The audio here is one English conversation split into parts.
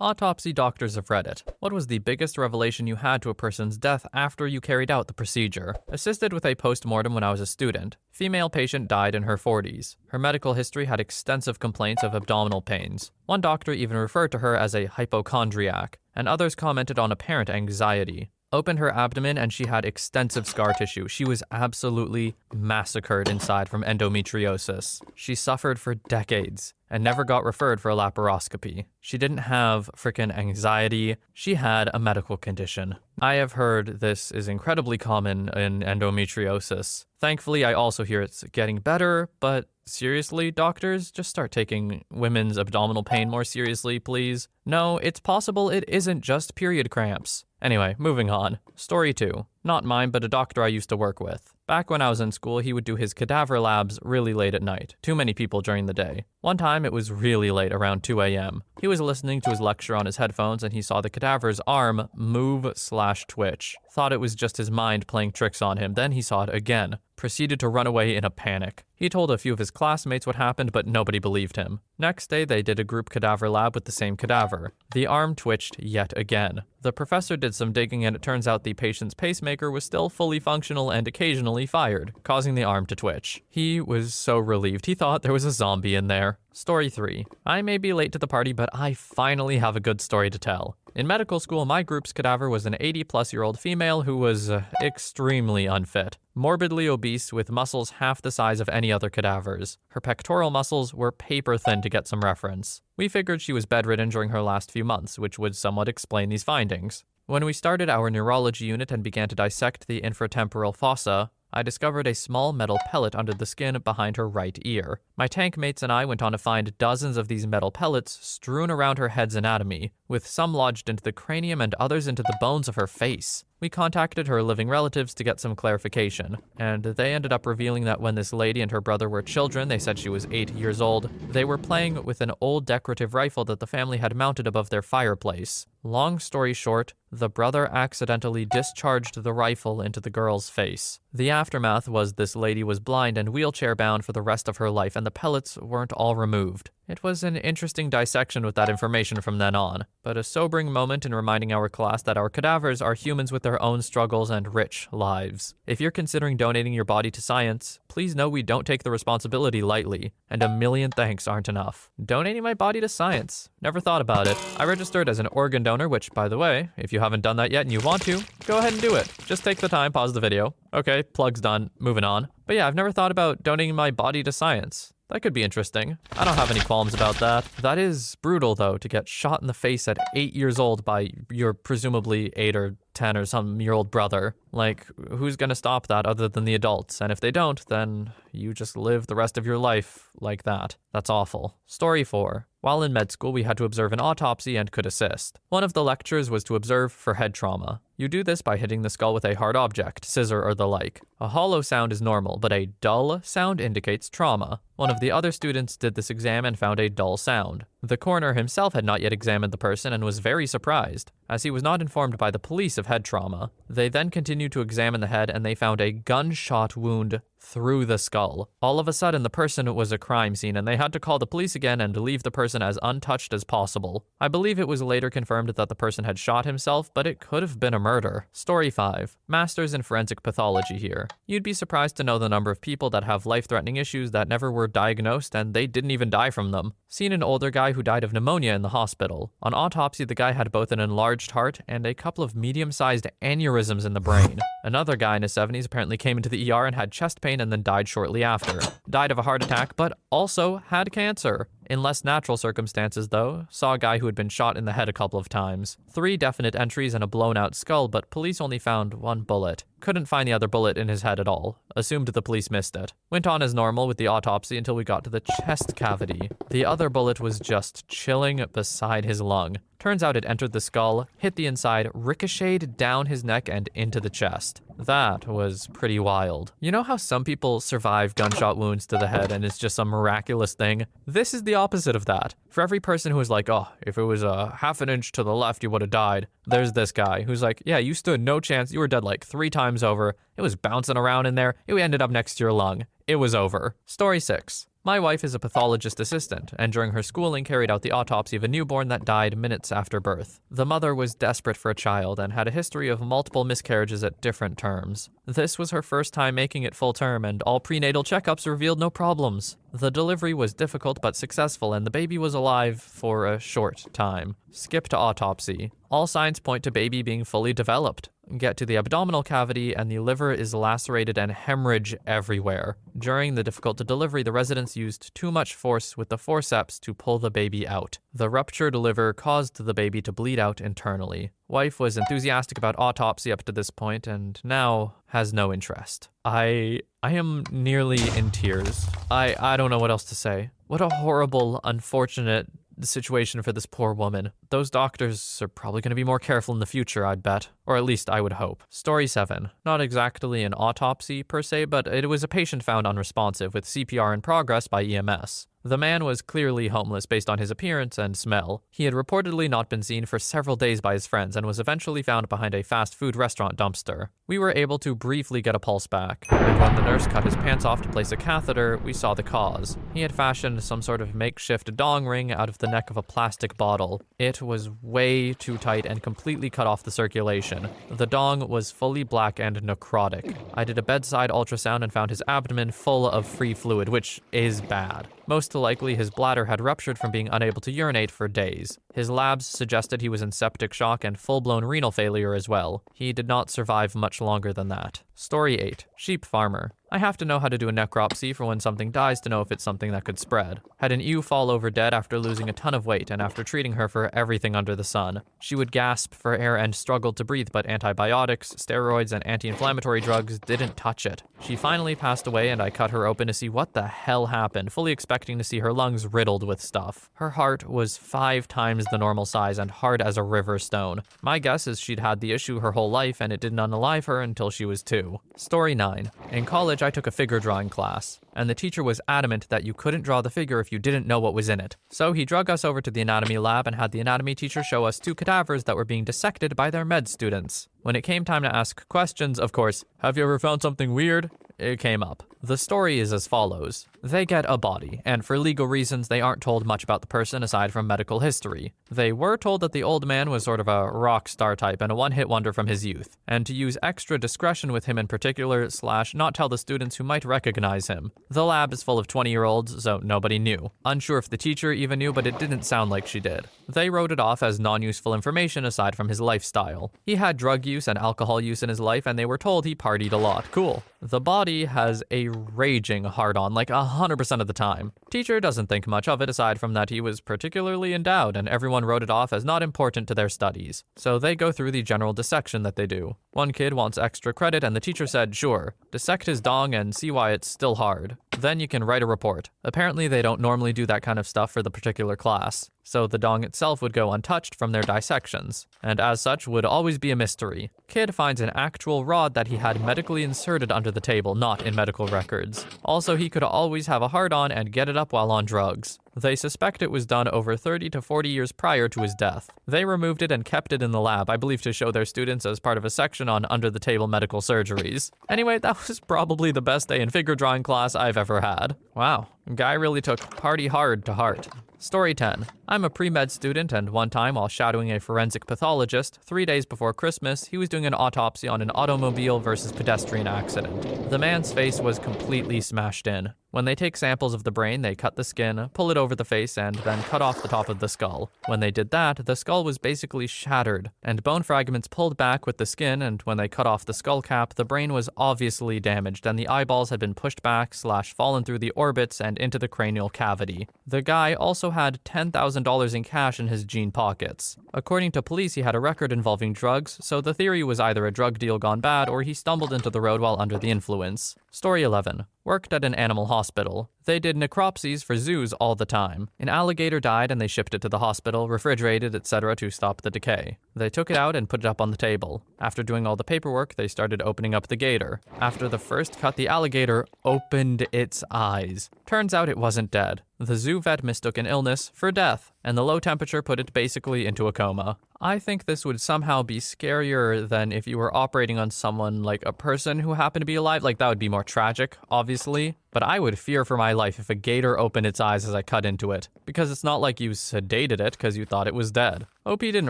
Autopsy doctors have read it. What was the biggest revelation you had to a person's death after you carried out the procedure? Assisted with a post-mortem when I was a student. Female patient died in her 40s. Her medical history had extensive complaints of abdominal pains. One doctor even referred to her as a hypochondriac, and others commented on apparent anxiety. Opened her abdomen and she had extensive scar tissue. She was absolutely massacred inside from endometriosis. She suffered for decades and never got referred for a laparoscopy. She didn't have frickin' anxiety. She had a medical condition. I have heard this is incredibly common in endometriosis. Thankfully, I also hear it's getting better, but seriously, doctors, just start taking women's abdominal pain more seriously, please. No, it's possible it isn't just period cramps. Anyway, moving on. Story 2. Not mine, but a doctor I used to work with. Back when I was in school, he would do his cadaver labs really late at night. Too many people during the day. One time, it was really late, around 2 a.m. He was listening to his lecture on his headphones and he saw the cadaver's arm move/twitch. Thought it was just his mind playing tricks on him. Then he saw it again. Proceeded to run away in a panic. He told a few of his classmates what happened, but nobody believed him. Next day, they did a group cadaver lab with the same cadaver. The arm twitched yet again. The professor did some digging and it turns out the patient's pacemaker was still fully functional and occasionally fired, causing the arm to twitch. He was so relieved. He thought there was a zombie in there. Story 3. I may be late to the party, but I finally have a good story to tell. In medical school, my group's cadaver was an 80-plus-year-old female who was extremely unfit. Morbidly obese with muscles half the size of any other cadaver's. Her pectoral muscles were paper thin to get some reference. We figured she was bedridden during her last few months, which would somewhat explain these findings. When we started our neurology unit and began to dissect the infratemporal fossa, I discovered a small metal pellet under the skin behind her right ear. My tank mates and I went on to find dozens of these metal pellets strewn around her head's anatomy, with some lodged into the cranium and others into the bones of her face. We contacted her living relatives to get some clarification, and they ended up revealing that when this lady and her brother were children, they said she was 8 years old, they were playing with an old decorative rifle that the family had mounted above their fireplace. Long story short, the brother accidentally discharged the rifle into the girl's face. The aftermath was this lady was blind and wheelchair-bound for the rest of her life, and the pellets weren't all removed. It was an interesting dissection with that information from then on, but a sobering moment in reminding our class that our cadavers are humans with their own struggles and rich lives. If you're considering donating your body to science, please know we don't take the responsibility lightly, and a million thanks aren't enough. Donating my body to science. Never thought about it. I registered as an organ donor, which, by the way, if you haven't done that yet and you want to, go ahead and do it. Just take the time, pause the video. Okay, plug's done, moving on. But yeah, I've never thought about donating my body to science. That could be interesting. I don't have any qualms about that. That is brutal, though, to get shot in the face at 8 years old by your presumably 8 or 10 or some-year-old brother. Like, who's gonna stop that other than the adults? And if they don't, then you just live the rest of your life like that. That's awful. Story 4. While in med school, we had to observe an autopsy and could assist. One of the lectures was to observe for head trauma. You do this by hitting the skull with a hard object, scissor or the like. A hollow sound is normal, but a dull sound indicates trauma. One of the other students did this exam and found a dull sound. The coroner himself had not yet examined the person and was very surprised, as he was not informed by the police of head trauma. They then continued to examine the head and they found a gunshot wound through the skull. All of a sudden, the person was a crime scene and they had to call the police again and leave the person as untouched as possible. I believe it was later confirmed that the person had shot himself, but it could have been a murder. Story 5. Masters in forensic pathology here. You'd be surprised to know the number of people that have life-threatening issues that never were diagnosed and they didn't even die from them. Seen an older guy who died of pneumonia in the hospital. On autopsy, the guy had both an enlarged heart and a couple of medium-sized aneurysms in the brain. Another guy in his 70s apparently came into the ER and had chest pain and then died shortly after. Died of a heart attack, but also had cancer. In less natural circumstances, though, saw a guy who had been shot in the head a couple of times. 3 definite entries and a blown-out skull, but police only found 1 bullet. Couldn't find the other bullet in his head at all. Assumed the police missed it. Went on as normal with the autopsy until we got to the chest cavity. The other bullet was just chilling beside his lung. Turns out it entered the skull, hit the inside, ricocheted down his neck and into the chest. That was pretty wild. You know how some people survive gunshot wounds to the head and it's just a miraculous thing? This is the opposite of that. For every person who is like, oh, if it was a half an inch to the left, you would have died. There's this guy who's like, yeah, you stood no chance. You were dead like 3 times over. It was bouncing around in there. It ended up next to your lung. It was over. Story 6. My wife is a pathologist assistant, and during her schooling carried out the autopsy of a newborn that died minutes after birth. The mother was desperate for a child and had a history of multiple miscarriages at different terms. This was her first time making it full term, and all prenatal checkups revealed no problems. The delivery was difficult but successful, and the baby was alive for a short time. Skip to autopsy. All signs point to baby being fully developed. Get to the abdominal cavity, and the liver is lacerated and hemorrhage everywhere. During the difficult delivery, the residents used too much force with the forceps to pull the baby out. The ruptured liver caused the baby to bleed out internally. Wife was enthusiastic about autopsy up to this point, and now has no interest. I am nearly in tears. I don't know what else to say. What a horrible, unfortunate situation for this poor woman. Those doctors are probably going to be more careful in the future, I'd bet. Or at least I would hope. Story 7. Not exactly an autopsy per se, but it was a patient found unresponsive with CPR in progress by EMS. The man was clearly homeless based on his appearance and smell. He had reportedly not been seen for several days by his friends and was eventually found behind a fast food restaurant dumpster. We were able to briefly get a pulse back, and when the nurse cut his pants off to place a catheter, we saw the cause. He had fashioned some sort of makeshift dong ring out of the neck of a plastic bottle. It was way too tight and completely cut off the circulation. The dong was fully black and necrotic. I did a bedside ultrasound and found his abdomen full of free fluid, which is bad. Most likely his bladder had ruptured from being unable to urinate for days. His labs suggested he was in septic shock and full-blown renal failure as well. He did not survive much longer than that. Story 8. Sheep farmer. I have to know how to do a necropsy for when something dies to know if it's something that could spread. Had an ewe fall over dead after losing a ton of weight and after treating her for everything under the sun. She would gasp for air and struggle to breathe, but antibiotics, steroids, and anti-inflammatory drugs didn't touch it. She finally passed away, and I cut her open to see what the hell happened, fully expecting to see her lungs riddled with stuff. Her heart was 5 times the normal size and hard as a river stone. My guess is she'd had the issue her whole life, and it didn't unalive her until she was 2. Story 9. In college, I took a figure drawing class, and the teacher was adamant that you couldn't draw the figure if you didn't know what was in it. So he drug us over to the anatomy lab and had the anatomy teacher show us 2 cadavers that were being dissected by their med students. When it came time to ask questions, of course, have you ever found something weird? It came up. The story is as follows. They get a body, and for legal reasons, they aren't told much about the person aside from medical history. They were told that the old man was sort of a rock star type and a one-hit wonder from his youth, and to use extra discretion with him in particular / not tell the students who might recognize him. The lab is full of 20-year-olds, so nobody knew. Unsure if the teacher even knew, but it didn't sound like she did. They wrote it off as non-useful information aside from his lifestyle. He had drug use and alcohol use in his life, and they were told he partied a lot. Cool. The body has a raging hard-on, like 100% of the time. Teacher doesn't think much of it aside from that he was particularly endowed, and everyone wrote it off as not important to their studies. So they go through the general dissection that they do. One kid wants extra credit, and the teacher said, sure, dissect his dong and see why it's still hard. Then you can write a report. Apparently they don't normally do that kind of stuff for the particular class, so the dong itself would go untouched from their dissections, and as such would always be a mystery. Kid finds an actual rod that he had medically inserted under the table, not in medical records. Also, he could always have a hard-on and get it up while on drugs. They suspect it was done over 30 to 40 years prior to his death. They removed it and kept it in the lab, I believe to show their students as part of a section on under-the-table medical surgeries. Anyway, that was probably the best day in figure drawing class I've ever had. Wow, guy really took party hard to heart. Story 10. I'm a pre-med student, and one time while shadowing a forensic pathologist, 3 days before Christmas, he was doing an autopsy on an automobile versus pedestrian accident. The man's face was completely smashed in. When they take samples of the brain, they cut the skin, pull it over the face, and then cut off the top of the skull. When they did that, the skull was basically shattered, and bone fragments pulled back with the skin, and when they cut off the skull cap, the brain was obviously damaged, and the eyeballs had been pushed back / fallen through the orbits and into the cranial cavity. The guy also had $10,000 in cash in his jean pockets. According to police, he had a record involving drugs, so the theory was either a drug deal gone bad or he stumbled into the road while under the influence. Story 11. Worked at an animal hospital. They did necropsies for zoos all the time. An alligator died and they shipped it to the hospital, refrigerated, etc. to stop the decay. They took it out and put it up on the table. After doing all the paperwork, they started opening up the gator. After the first cut, the alligator opened its eyes. Turns out it wasn't dead. The zoo vet mistook an illness for death, and the low temperature put it basically into a coma. I think this would somehow be scarier than if you were operating on someone like a person who happened to be alive. Like, that would be more tragic, obviously. but I would fear for my life if a gator opened its eyes as I cut into it, because it's not like you sedated it because you thought it was dead. OP didn't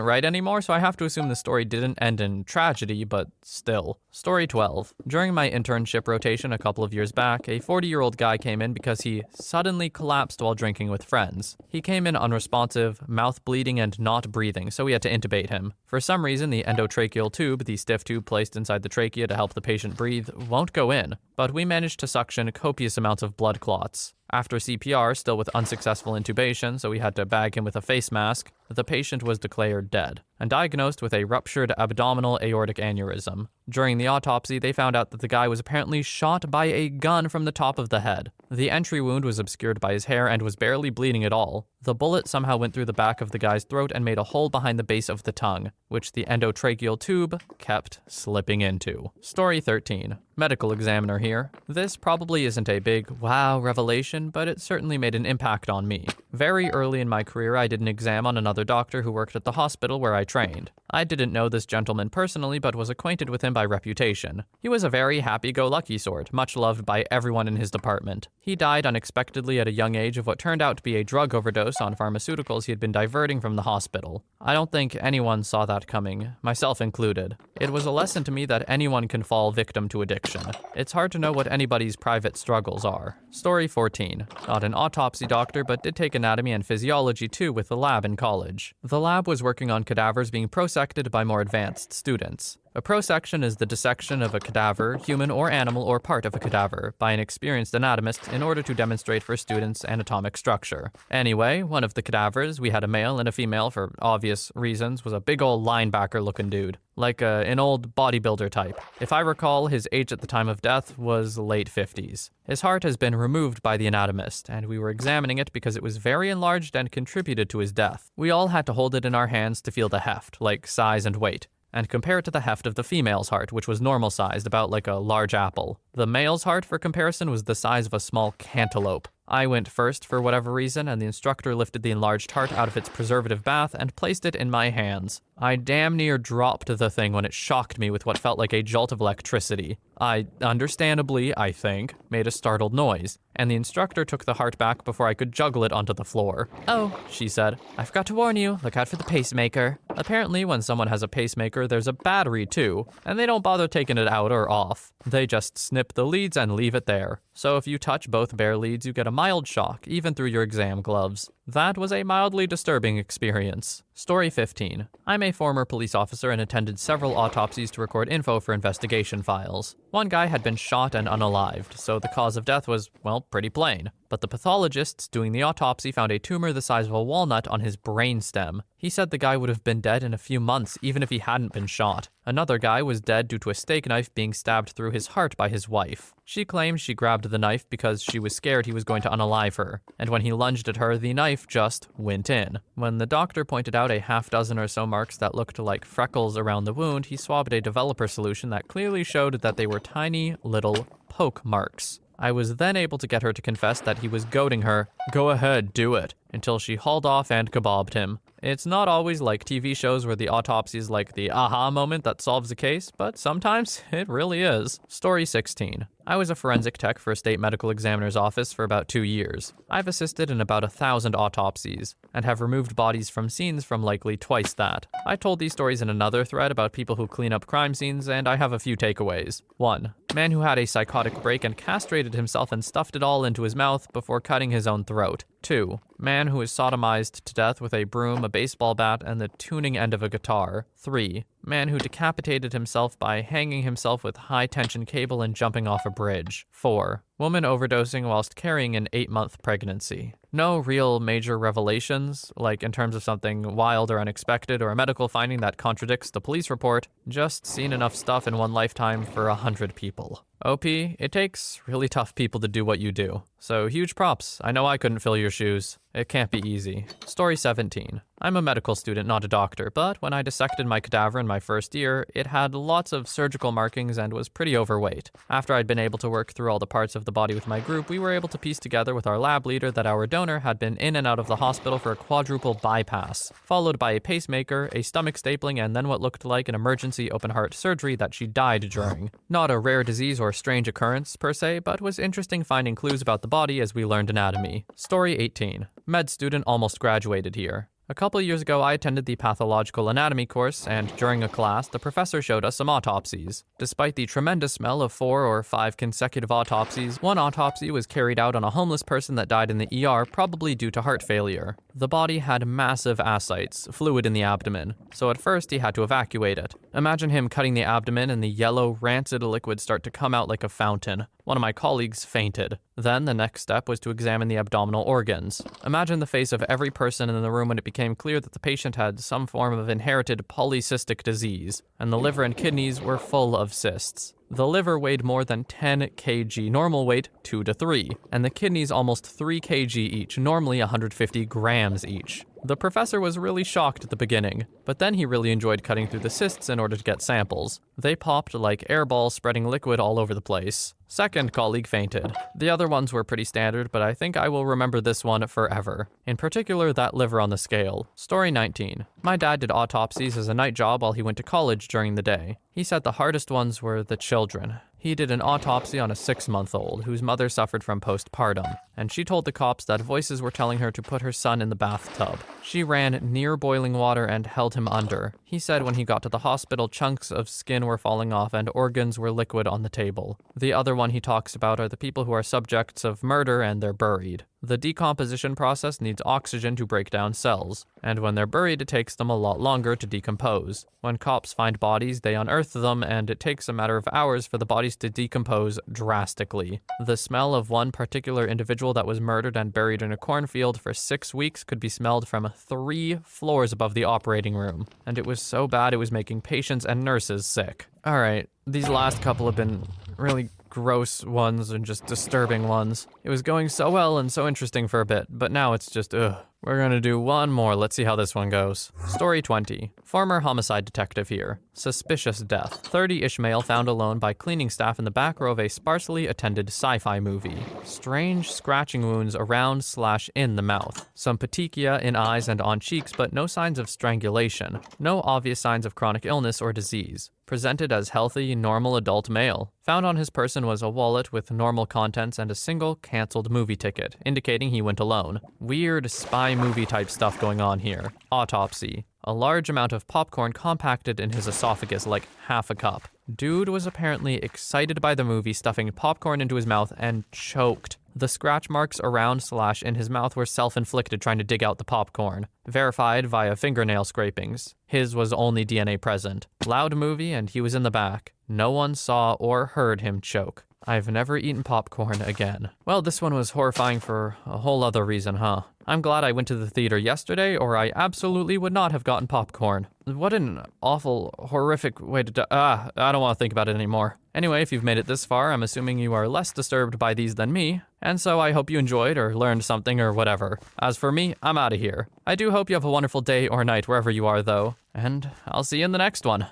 write anymore, so I have to assume the story didn't end in tragedy, but still. Story 12. During my internship rotation a couple of years back, a 40-year-old guy came in because he suddenly collapsed while drinking with friends. He came in unresponsive, mouth bleeding and not breathing, so we had to intubate him. For some reason, the endotracheal tube, the stiff tube placed inside the trachea to help the patient breathe, won't go in, but we managed to suction copious amounts of blood clots. After CPR, still with unsuccessful intubation, so we had to bag him with a face mask, the patient was declared dead and diagnosed with a ruptured abdominal aortic aneurysm. During the autopsy, they found out that the guy was apparently shot by a gun from the top of the head. The entry wound was obscured by his hair and was barely bleeding at all. The bullet somehow went through the back of the guy's throat and made a hole behind the base of the tongue, which the endotracheal tube kept slipping into. Story 13. Medical examiner here. This probably isn't a big wow revelation, but it certainly made an impact on me. Very early in my career, I did an exam on another doctor who worked at the hospital where I trained. I didn't know this gentleman personally, but was acquainted with him by reputation. He was a very happy-go-lucky sort, much loved by everyone in his department. He died unexpectedly at a young age of what turned out to be a drug overdose on pharmaceuticals he had been diverting from the hospital. I don't think anyone saw that coming, myself included. It was a lesson to me that anyone can fall victim to addiction. It's hard to know what anybody's private struggles are. Story 14. Not an autopsy doctor, but did take anatomy and physiology too with the lab in college. The lab was working on cadavers being prosected by more advanced students. A prosection is the dissection of a cadaver, human or animal or part of a cadaver, by an experienced anatomist in order to demonstrate for students anatomic structure. Anyway, one of the cadavers, we had a male and a female for obvious reasons, was a big old linebacker looking dude. Like an old bodybuilder type. If I recall, his age at the time of death was late 50s. His heart has been removed by the anatomist, and we were examining it because it was very enlarged and contributed to his death. We all had to hold it in our hands to feel the heft, like size and weight, and compare it to the heft of the female's heart, which was normal sized, about like a large apple. The male's heart, for comparison, was the size of a small cantaloupe. I went first for whatever reason, and the instructor lifted the enlarged heart out of its preservative bath and placed it in my hands. I damn near dropped the thing when it shocked me with what felt like a jolt of electricity. I, understandably, I think, made a startled noise, and the instructor took the heart back before I could juggle it onto the floor. "Oh," she said, "I forgot to warn you, look out for the pacemaker." Apparently, when someone has a pacemaker, there's a battery too, and they don't bother taking it out or off. They just snip the leads and leave it there. So if you touch both bare leads, you get a mild shock, even through your exam gloves. That was a mildly disturbing experience. Story 15. I'm a former police officer and attended several autopsies to record info for investigation files. One guy had been shot and unalived, so the cause of death was, well, pretty plain. But the pathologists doing the autopsy found a tumor the size of a walnut on his brainstem. He said the guy would have been dead in a few months even if he hadn't been shot. Another guy was dead due to a steak knife being stabbed through his heart by his wife. She claims she grabbed the knife because she was scared he was going to unalive her, and when he lunged at her, the knife just went in. When the doctor pointed out a half-dozen or so marks that looked like freckles around the wound, he swabbed a developer solution that clearly showed that they were tiny little poke marks. I was then able to get her to confess that he was goading her, "Go ahead, do it," until she hauled off and kebabbed him. It's not always like TV shows where the autopsy is like the aha moment that solves the case, but sometimes it really is. Story 16. I was a forensic tech for a state medical examiner's office for about 2 years. I've assisted in about 1,000 autopsies, and have removed bodies from scenes from likely twice that. I told these stories in another thread about people who clean up crime scenes, and I have a few takeaways. 1. Man who had a psychotic break and castrated himself and stuffed it all into his mouth before cutting his own throat. 2. Man who is sodomized to death with a broom, a baseball bat, and the tuning end of a guitar. 3. Man who decapitated himself by hanging himself with high-tension cable and jumping off a bridge. 4. Woman overdosing whilst carrying an 8-month pregnancy. No real major revelations, like in terms of something wild or unexpected or a medical finding that contradicts the police report. Just seen enough stuff in one lifetime for 100 people. OP, it takes really tough people to do what you do. So huge props. I know I couldn't fill your shoes. It can't be easy. Story 17. I'm a medical student, not a doctor, but when I dissected my cadaver in my first year, it had lots of surgical markings and was pretty overweight. After I'd been able to work through all the parts of the body with my group, we were able to piece together with our lab leader that our donor had been in and out of the hospital for a quadruple bypass, followed by a pacemaker, a stomach stapling, and then what looked like an emergency open heart surgery that she died during. Not a rare disease or strange occurrence per se, but was interesting finding clues about the body as we learned anatomy. Story 18. Med student almost graduated here. A couple years ago, I attended the pathological anatomy course, and during a class, the professor showed us some autopsies. Despite the tremendous smell of 4 or 5 consecutive autopsies, one autopsy was carried out on a homeless person that died in the ER, probably due to heart failure. The body had massive ascites, fluid in the abdomen, so at first he had to evacuate it. Imagine him cutting the abdomen and the yellow, rancid liquid start to come out like a fountain. One of my colleagues fainted. Then the next step was to examine the abdominal organs. Imagine the face of every person in the room when it became clear that the patient had some form of inherited polycystic disease, and the liver and kidneys were full of cysts. The liver weighed more than 10 kg, normal weight 2 to 3, and the kidneys almost 3 kg each, normally 150 grams each. The professor was really shocked at the beginning, but then he really enjoyed cutting through the cysts in order to get samples. They popped like air balls, spreading liquid all over the place. Second colleague fainted. The other ones were pretty standard, but I think I will remember this one forever. In particular, that liver on the scale. Story 19. My dad did autopsies as a night job while he went to college during the day. He said the hardest ones were the children. He did an autopsy on a 6-month-old whose mother suffered from postpartum, and she told the cops that voices were telling her to put her son in the bathtub. She ran near boiling water and held him under. He said when he got to the hospital, chunks of skin were falling off and organs were liquid on the table. The other one he talks about are the people who are subjects of murder and they're buried. The decomposition process needs oxygen to break down cells, and when they're buried, it takes them a lot longer to decompose. When cops find bodies, they unearth them, and it takes a matter of hours for the bodies to decompose drastically. The smell of one particular individual that was murdered and buried in a cornfield for 6 weeks could be smelled from 3 floors above the operating room, and it was so bad it was making patients and nurses sick. Alright, these last couple have been really gross ones and just disturbing ones. It was going so well and so interesting for a bit, but now it's just, ugh. We're gonna do one more. Let's see how this one goes. Story 20. Former homicide detective here. Suspicious death. 30-ish male found alone by cleaning staff in the back row of a sparsely attended sci-fi movie. Strange scratching wounds around/in the mouth. Some petechia in eyes and on cheeks, but no signs of strangulation. No obvious signs of chronic illness or disease. Presented as healthy, normal adult male. Found on his person was a wallet with normal contents and a single canceled movie ticket, indicating he went alone. Weird spy movie type stuff going on here. Autopsy. A large amount of popcorn compacted in his esophagus, like half a cup. Dude was apparently excited by the movie, stuffing popcorn into his mouth and choked. The scratch marks around/in his mouth were self-inflicted trying to dig out the popcorn. Verified via fingernail scrapings. His was only DNA present. Loud movie and he was in the back. No one saw or heard him choke. I've never eaten popcorn again. Well, this one was horrifying for a whole other reason, huh? I'm glad I went to the theater yesterday, or I absolutely would not have gotten popcorn. What an awful, horrific way to I don't want to think about it anymore. Anyway, if you've made it this far, I'm assuming you are less disturbed by these than me, and so I hope you enjoyed or learned something or whatever. As for me, I'm out of here. I do hope you have a wonderful day or night wherever you are, though, and I'll see you in the next one.